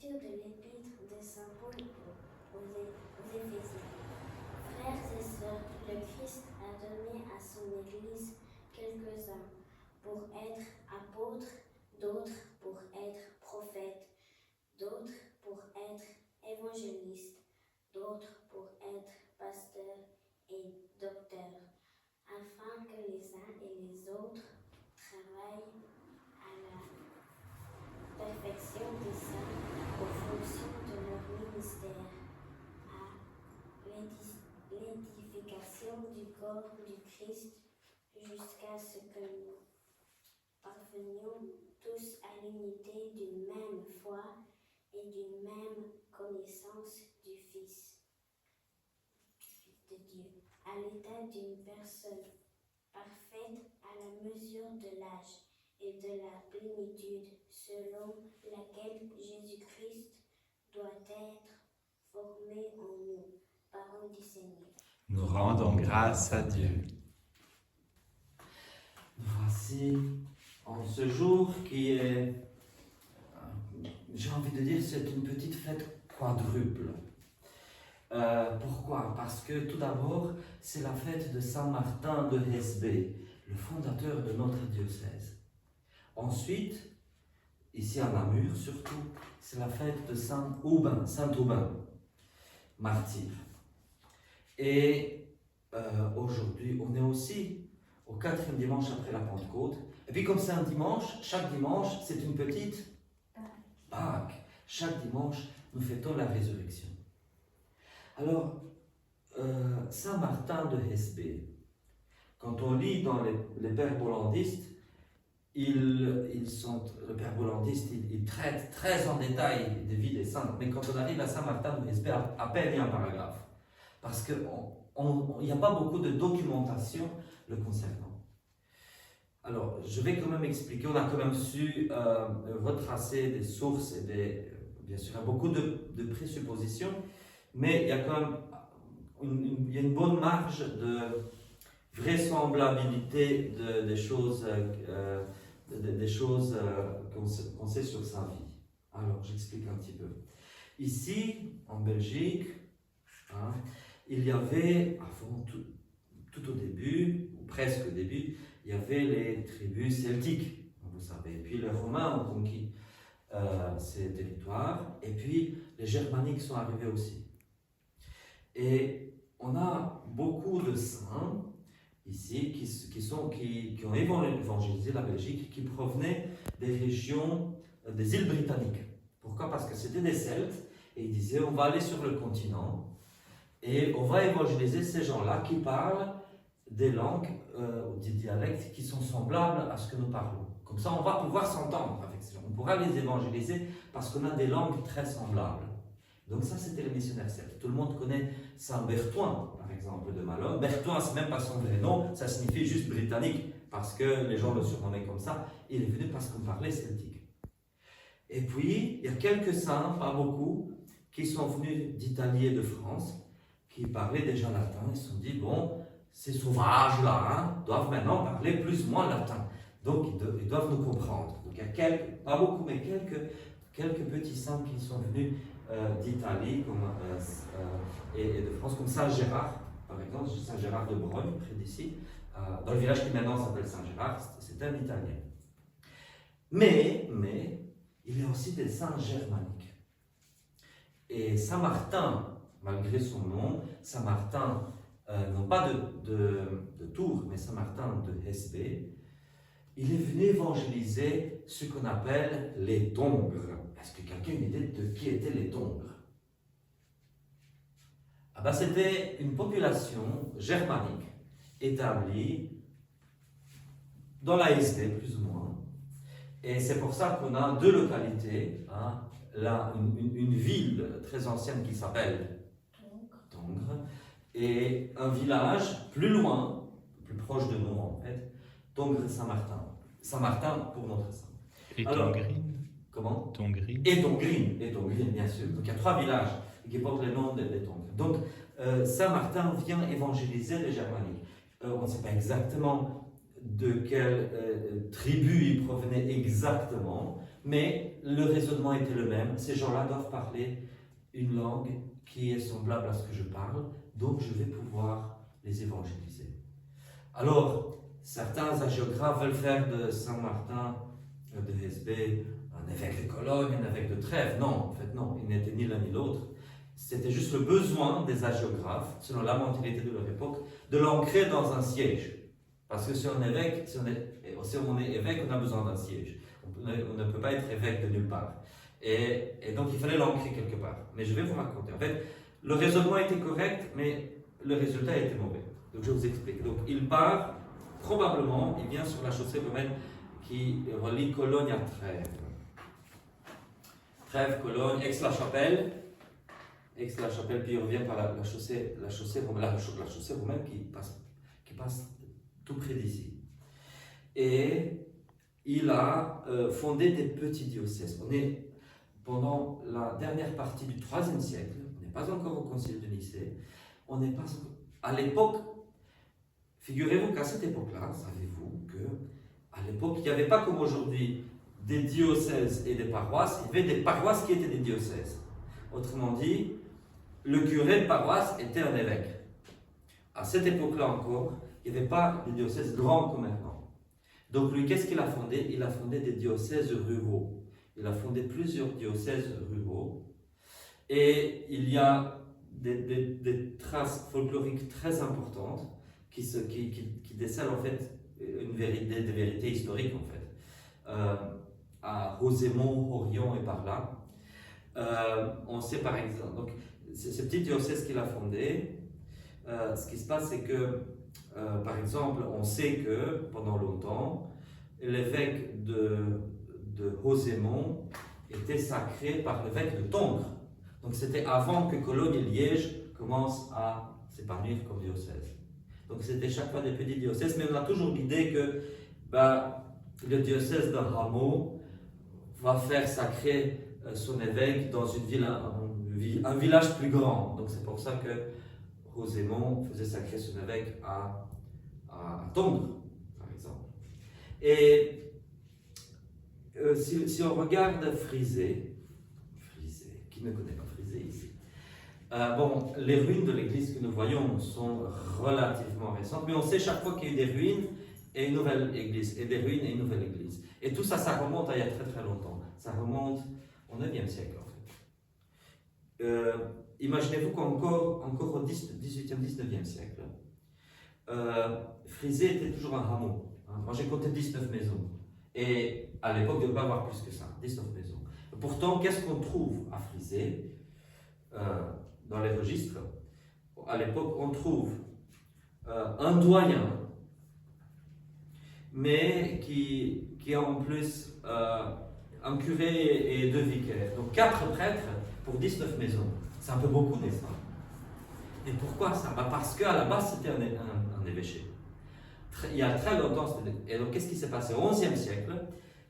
Lecture de l'épître de Saint Paul aux Éphésiens. Frères et sœurs, le Christ a donné à son Église quelques-uns pour être apôtres, d'autres pour être prophètes, d'autres pour être évangélistes, d'autres pour être pasteurs et docteurs, afin que les uns et les autres travaillent à la perfection des saints, aux fonctions de leur ministère, à l'édification du corps du Christ, jusqu'à ce que nous parvenions tous à l'unité d'une même foi et d'une même connaissance du Fils de Dieu, à l'état d'une personne parfaite à la mesure de l'âge et de la plénitude selon laquelle Jésus-Christ doit être formé en nous. Parole du Seigneur. Nous rendons grâce à Dieu. Voici, en ce jour qui est, j'ai envie de dire, c'est une petite fête quadruple. Pourquoi? Parce que tout d'abord, c'est la fête de Saint Martin de Hesbaye, le fondateur de notre diocèse. Ensuite, ici à Namur surtout, c'est la fête de Saint Aubin, martyr. Et aujourd'hui, on est aussi au 4e dimanche après la Pentecôte. Et puis comme c'est un dimanche, chaque dimanche, c'est une petite Pâques. Chaque dimanche, nous fêtons la résurrection. Alors, Saint Martin de Hesbaye, quand on lit dans les pères bollandistes, le père bollandiste, il traite très en détail des vies des saints, mais quand on arrive à Saint Martin de Hesbaye, à peine il y a un paragraphe, parce qu'il n'y a pas beaucoup de documentation le concernant. Alors, je vais quand même expliquer, on a quand même su retracer des sources et bien sûr, il y a beaucoup de présuppositions, mais il y a quand même une bonne marge de vraisemblabilité des choses qu'on sait sur sa vie. Alors, j'explique un petit peu. Ici, en Belgique, il y avait, avant tout au début, ou presque au début, il y avait les tribus celtiques, vous savez. Et puis les Romains ont conquis ces territoires, et puis les Germaniques sont arrivés aussi. Et on a beaucoup de saints ici qui ont évangélisé la Belgique, qui provenaient des régions, des îles britanniques. Pourquoi? Parce que c'était des Celtes, et ils disaient on va aller sur le continent, et on va évangéliser ces gens-là qui parlent des langues, des dialectes qui sont semblables à ce que nous parlons. Comme ça, on va pouvoir s'entendre avec ces gens. On pourra les évangéliser parce qu'on a des langues très semblables. Donc ça, c'était les missionnaires celtes. Tout le monde connaît Saint Berthoin, par exemple, de Malone. Berthoin, c'est même pas son vrai nom, ça signifie juste britannique, parce que les gens le surnommaient comme ça. Il est venu parce qu'on parlait celtique. Et puis, il y a quelques saints, pas beaucoup, qui sont venus d'Italie et de France, qui parlaient déjà latin. Ils se sont dit, bon, ces sauvages-là doivent maintenant parler plus ou moins latin. Donc, ils doivent nous comprendre. Donc, il y a quelques, pas beaucoup, mais quelques petits saints qui sont venus d'Italie et de France, comme Saint Gérard, par exemple, Saint Gérard de Brogne, près d'ici, dans le village qui maintenant s'appelle Saint Gérard, c'est un Italien. Mais, il y a aussi des saints germaniques. Et Saint Martin, malgré son nom, Saint Martin, non pas de Tours, mais Saint Martin de Hesbaye, il est venu évangéliser ce qu'on appelle les Tongres. Est-ce que quelqu'un a une idée de qui étaient les Tongres? C'était une population germanique établie dans la Hesbaye, plus ou moins. Et c'est pour ça qu'on a deux localités. Là, une ville très ancienne qui s'appelle Tongres, et un village plus loin, plus proche de nous en fait, Tongres-Saint-Martin. Saint-Martin pour notre saint. Et Tongrine. Comment? Tongrine. Et Tongrine, bien sûr. Donc il y a 3 villages qui portent le nom des Tongres. Donc Saint-Martin vient évangéliser les Germaniques. On ne sait pas exactement de quelle tribu il provenait exactement, Mais le raisonnement était le même. Ces gens-là doivent parler une langue qui est semblable à ce que je parle, donc je vais pouvoir les évangéliser. Alors, certains hagiographes veulent faire de Saint Martin de Hesbaye un évêque de Cologne, un évêque de Trèves. Non, en fait, non, il n'était ni l'un ni l'autre. C'était juste le besoin des hagiographes, selon la mentalité de leur époque, de l'ancrer dans un siège. Parce que si on est évêque, on a besoin d'un siège. On ne peut pas être évêque de nulle part. Et donc il fallait l'ancrer quelque part. Mais je vais vous raconter. En fait, le raisonnement était correct, mais le résultat était mauvais. Donc je vous explique. Donc il part, probablement, il vient sur la chaussée romaine qui relie Cologne à Trèves. Trèves, Cologne, Aix-la-Chapelle, puis il revient par la chaussée romaine qui passe tout près d'ici. Et il a fondé des petits diocèses. On est pendant la dernière partie du IIIe siècle, on n'est pas encore au concile de Nicée, on n'est pas à l'époque, figurez-vous qu'à cette époque-là, savez-vous que à l'époque, il n'y avait pas comme aujourd'hui des diocèses et des paroisses, il y avait des paroisses qui étaient des diocèses. Autrement dit, le curé de paroisse était un évêque. À cette époque-là encore, il n'y avait pas de diocèses grands comme maintenant. Donc lui, qu'est-ce qu'il a fondé? Il a fondé des diocèses ruraux. Il a fondé plusieurs diocèses ruraux. Et il y a des traces folkloriques très importantes qui décèlent en fait des vérités historiques en fait. À Rosémont, Orion et par là. On sait par exemple, donc ces petits diocèses qu'il a fondés, ce qui se passe c'est que, par exemple, on sait que pendant longtemps, l'évêque de Rosémont était sacré par l'évêque de Tongres. Donc c'était avant que Cologne et Liège commencent à s'épanouir comme diocèse. Donc c'était chaque fois des petits diocèses, mais on a toujours l'idée que le diocèse de Rameau va faire sacrer son évêque dans une ville, un village plus grand. Donc c'est pour ça que Rosémont faisait sacrer son évêque à Tongres, par exemple. Et si on regarde Frisé, qui ne connaît pas Frisé ici? Les ruines de l'église que nous voyons sont relativement récentes, mais on sait chaque fois qu'il y a eu des ruines et une nouvelle église, et des ruines et une nouvelle église. Et tout ça, ça remonte à il y a très très longtemps. Ça remonte au 9e siècle en fait. Imaginez-vous qu'encore au 18e, 19e siècle, Frisé était toujours un hameau. Moi j'ai compté 19 maisons. Et à l'époque, il ne devait pas avoir plus que ça, 19 maisons. Pourtant, qu'est-ce qu'on trouve à Frisé dans les registres? À l'époque, on trouve un doyen, mais qui a en plus un curé et 2 vicaires. Donc 4 prêtres pour 19 maisons. C'est un peu beaucoup, n'est-ce pas? Et pourquoi ça? Parce qu'à la base, c'était un évêché. Il y a très longtemps, et donc qu'est-ce qui s'est passé? Au XIe siècle,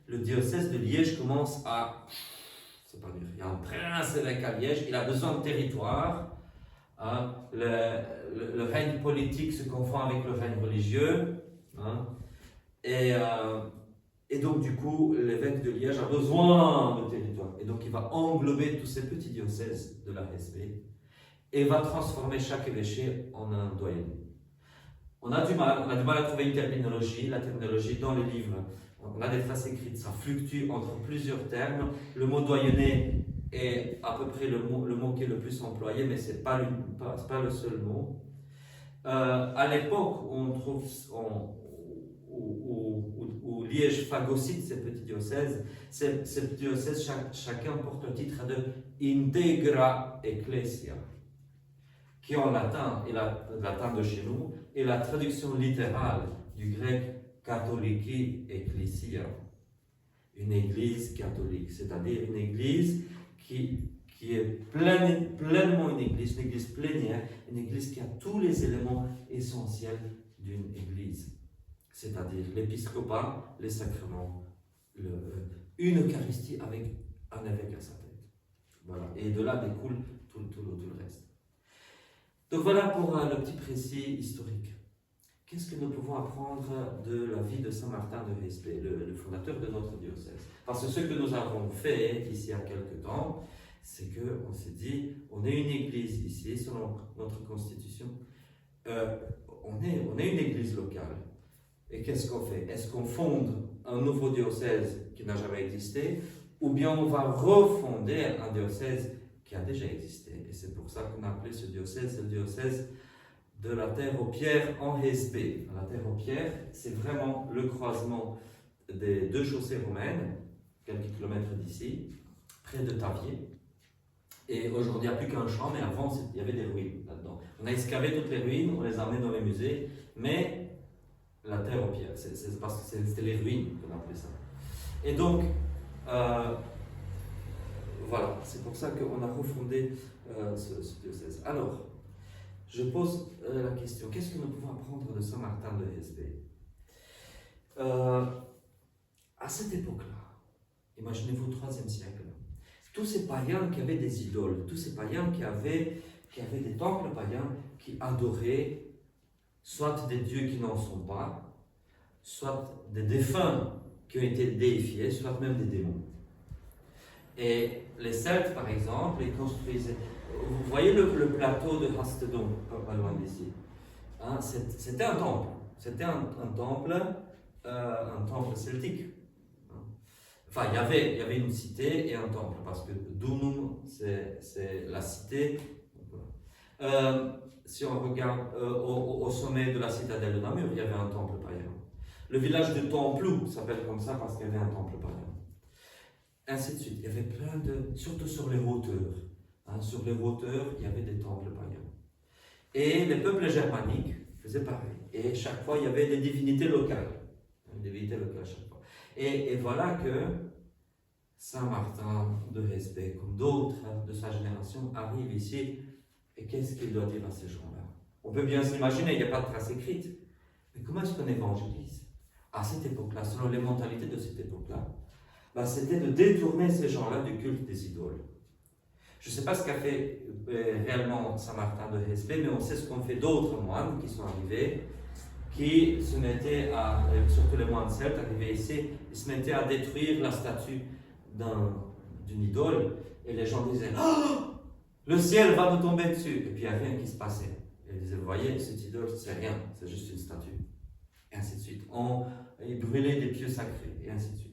le diocèse de Liège commence à s'épanouir. Il y a un prince évêque à Liège, il a besoin de territoire. Le règne politique se confond avec le règne religieux. Et donc, du coup, l'évêque de Liège a besoin de territoire. Et donc, il va englober tous ces petits diocèses de la Hesbaye et va transformer chaque évêché en un doyenné. On a du mal à trouver une terminologie. La terminologie dans les livres, on a des traces écrites, ça fluctue entre plusieurs termes. Le mot doyenné est à peu près le mot qui est le plus employé, mais ce n'est pas le seul mot. À l'époque, on trouve où Liège phagocyte ces petits diocèses, ces diocèses, chacun porte un titre de Integra Ecclesia, qui en latin, et latin de chez nous, est la traduction littérale du grec katholiki ecclesia, une église catholique, c'est-à-dire une église qui est pleinement une église plénière, une église qui a tous les éléments essentiels d'une église, c'est-à-dire l'épiscopat, les sacrements, une Eucharistie avec un évêque à sa tête. Voilà. Et de là découle tout le reste. Donc voilà pour le petit précis historique. qu'est-ce que nous pouvons apprendre de la vie de Saint Martin de Hesbaye, le fondateur de notre diocèse? Parce que ce que nous avons fait ici il y a quelque temps, c'est qu'on s'est dit, on est une église ici, selon notre constitution, on est une église locale. Et qu'est-ce qu'on fait? Est-ce qu'on fonde un nouveau diocèse qui n'a jamais existé, ou bien on va refonder un diocèse qui a déjà existé? Et c'est pour ça qu'on a appelé ce diocèse le diocèse de la Terre aux Pierres en Hesbaye. La Terre aux Pierres, c'est vraiment le croisement des deux chaussées romaines, quelques kilomètres d'ici, près de Taviers. Et aujourd'hui, il n'y a plus qu'un champ, mais avant, il y avait des ruines là-dedans. On a excavé toutes les ruines, on les a amenées dans les musées, mais la Terre aux Pierres, c'est parce que c'était les ruines qu'on appelait ça. Et donc, voilà, c'est pour ça qu'on a refondé ce diocèse. Alors, je pose la question, qu'est-ce que nous pouvons apprendre de Saint Martin de Hesbaye? À cette époque-là, imaginez-vous au IIIe siècle, tous ces païens qui avaient des idoles, tous ces païens qui avaient des temples païens, qui adoraient soit des dieux qui n'en sont pas, soit des défunts qui ont été déifiés, soit même des démons. Et les Celtes, par exemple, ils construisaient... Vous voyez le plateau de Hastedon, pas loin d'ici. Hein, c'était un temple. C'était un temple celtique. Enfin, il y avait une cité et un temple, parce que Dunum, c'est la cité. Si on regarde au sommet de la citadelle de Namur, il y avait un temple païen. Le village de Templou s'appelle comme ça parce qu'il y avait un temple païen. Ainsi de suite. Il y avait plein de... Surtout sur les hauteurs. Hein, sur les hauteurs, il y avait des temples païens. Et les peuples germaniques faisaient pareil. Et chaque fois, il y avait des divinités locales. Des divinités locales chaque fois. Et voilà que Saint Martin de Hesbaye, comme d'autres de sa génération, arrive ici. Et qu'est-ce qu'il doit dire à ces gens-là? On peut bien s'imaginer, il n'y a pas de trace écrite. Mais comment est-ce qu'on évangélise? À cette époque-là, selon les mentalités de cette époque-là, c'était de détourner ces gens-là du culte des idoles. Je ne sais pas ce qu'a fait réellement Saint Martin de Hesbaye, mais on sait ce qu'ont fait d'autres moines qui sont arrivés, qui se mettaient à, surtout les moines celtes arrivés ici, ils se mettaient à détruire la statue d'une idole, et les gens disaient « Oh, le ciel va nous tomber dessus !» Et puis il n'y a rien qui se passait. Et ils disaient « Vous voyez, cette idole, c'est rien, c'est juste une statue. » Et ainsi de suite. Ils brûlaient des pieux sacrés, et ainsi de suite.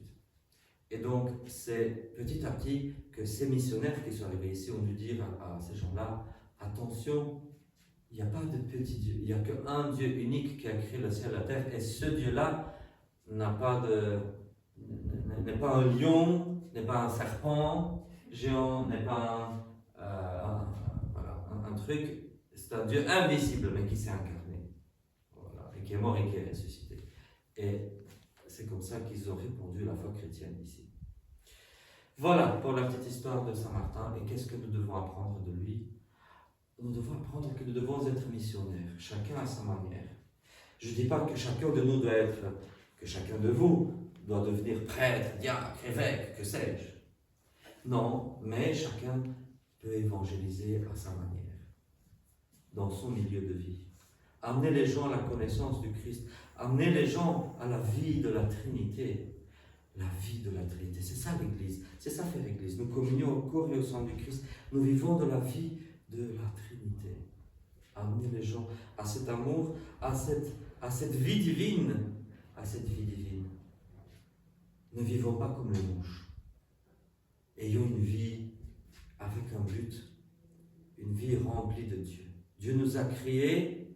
Et donc, c'est petit à petit que ces missionnaires qui sont arrivés ici ont dû dire à ces gens-là, attention, il n'y a pas de petit Dieu, il n'y a qu'un Dieu unique qui a créé le ciel et la terre, et ce Dieu-là n'est pas un lion, n'est pas un serpent géant, n'est pas un truc, c'est un Dieu invisible, mais qui s'est incarné, voilà, et qui est mort et qui est ressuscité. Et c'est comme ça qu'ils ont répondu à la foi chrétienne ici. Voilà pour la petite histoire de Saint Martin. Et qu'est-ce que nous devons apprendre de lui? Nous devons apprendre que nous devons être missionnaires, chacun à sa manière. Je ne dis pas que chacun de nous doit être, que chacun de vous doit devenir prêtre, diacre, évêque, que sais-je. Non, mais chacun peut évangéliser à sa manière, dans son milieu de vie. Amener les gens à la connaissance du Christ, amener les gens à la vie de la Trinité. La vie de la Trinité, c'est ça l'Église, c'est ça faire l'Église. Nous communions au corps et au sang du Christ, nous vivons de la vie de la Trinité. Amener les gens à cet amour, à cette vie divine, à cette vie divine. Ne vivons pas comme les mouches. Ayons une vie avec un but, une vie remplie de Dieu. Dieu nous a créés,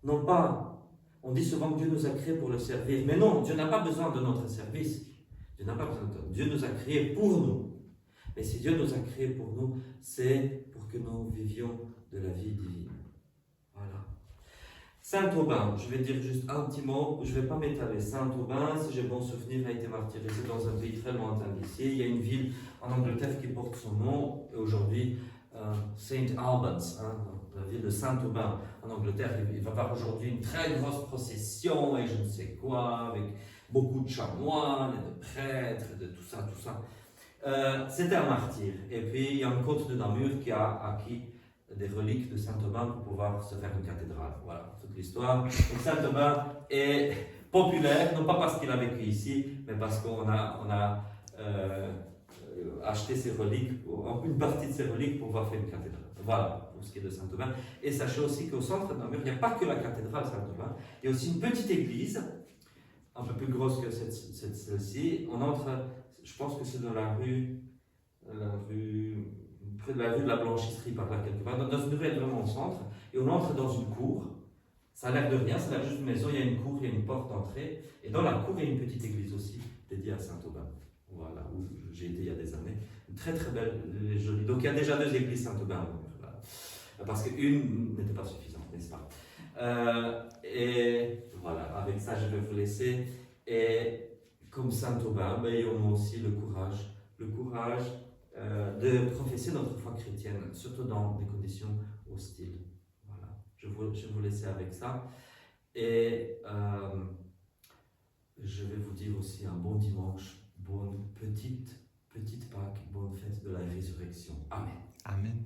non pas, on dit souvent que Dieu nous a créés pour le servir, mais non, Dieu n'a pas besoin de notre service. Dieu n'a pas besoin de... Dieu nous a créés pour nous. Mais si Dieu nous a créés pour nous, c'est pour que nous vivions de la vie divine. Voilà. Saint-Aubin, je vais dire juste un petit mot, je ne vais pas m'étaler. Saint-Aubin, si j'ai bon souvenir, a été martyrisé dans un pays très lointain d'ici. Il y a une ville en Angleterre qui porte son nom, et aujourd'hui, St. Albans, la ville de Saint-Aubin en Angleterre. Il va y avoir aujourd'hui une très grosse procession et je ne sais quoi, avec beaucoup de chanoines, et de prêtres, de tout ça, tout ça. C'était un martyr. Et puis, il y a un comte de Namur qui a acquis des reliques de Saint Thomas pour pouvoir se faire une cathédrale. Voilà, toute l'histoire. Donc Saint Thomas est populaire, non pas parce qu'il a vécu ici, mais parce qu'on a acheté ses reliques, une partie de ses reliques pour pouvoir faire une cathédrale. Voilà, pour ce qui est de Saint Thomas. Et sachez aussi qu'au centre de Namur, il n'y a pas que la cathédrale Saint Thomas, il y a aussi une petite église, un peu plus grosse que celle-ci. On entre, je pense que c'est dans près de la rue de la Blanchisserie, par là quelque part, dans une rue vraiment au centre, et on entre dans une cour. Ça a l'air de rien, ça a l'air juste une maison, il y a une cour, il y a une porte d'entrée, et dans la cour, il y a une petite église aussi, dédiée à Saint-Aubin. Voilà, où j'ai été il y a des années. Une très très belle et jolie. Donc il y a déjà 2 églises Saint-Aubin, voilà. Parce qu'une n'était pas suffisante, n'est-ce pas? Et voilà, avec ça, je vais vous laisser. Et comme Saint-Aubin, ben, ayons aussi le courage de professer notre foi chrétienne, surtout dans des conditions hostiles. Voilà, je vais vous laisser avec ça. Et je vais vous dire aussi un bon dimanche, bonne petite Pâques, bonne fête de la résurrection. Amen. Amen.